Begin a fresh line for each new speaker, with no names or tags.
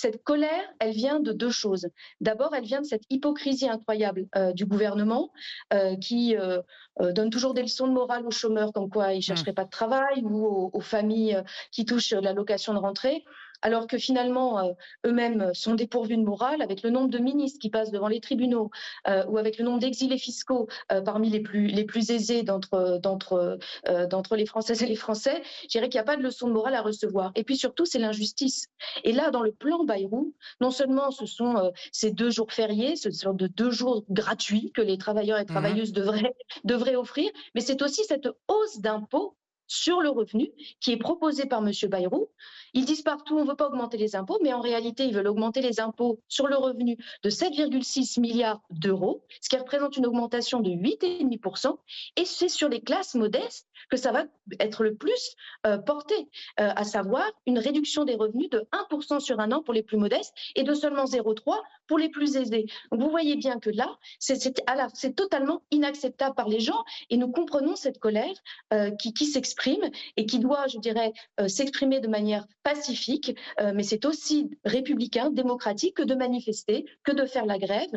cette colère, elle vient de deux choses. D'abord, elle vient de cette hypocrisie incroyable du gouvernement qui donne toujours des leçons de morale aux chômeurs comme quoi ils ne
Mmh.
chercheraient pas de travail ou aux familles qui touchent l'allocation de rentrée, alors que finalement eux-mêmes sont dépourvus de morale avec le nombre de ministres qui passent devant les tribunaux ou avec le nombre d'exilés fiscaux parmi les plus aisés d'entre les Françaises et les Français. Je dirais qu'il n'y a pas de leçon de morale à recevoir. Et puis surtout, c'est l'injustice. Et là, dans le plan Bayrou, non seulement ce sont ces 2 jours fériés, ce sont de 2 jours gratuits que les travailleurs et
Mmh mh.
travailleuses devraient offrir, mais c'est aussi cette hausse d'impôts sur le revenu qui est proposée par M. Bayrou. Ils disent partout on ne veut pas augmenter les impôts, mais en réalité, ils veulent augmenter les impôts sur le revenu de 7,6 milliards d'euros, ce qui représente une augmentation de 8,5%. Et c'est sur les classes modestes que ça va être le plus porté, à savoir une réduction des revenus de 1% sur un an pour les plus modestes et de seulement 0,3 pour les plus aisés. Donc vous voyez bien que là, c'est totalement inacceptable par les gens et nous comprenons cette colère qui s'exprime et qui doit, je dirais, s'exprimer de manière pacifique, mais c'est aussi républicain, démocratique que de manifester, que de faire la grève.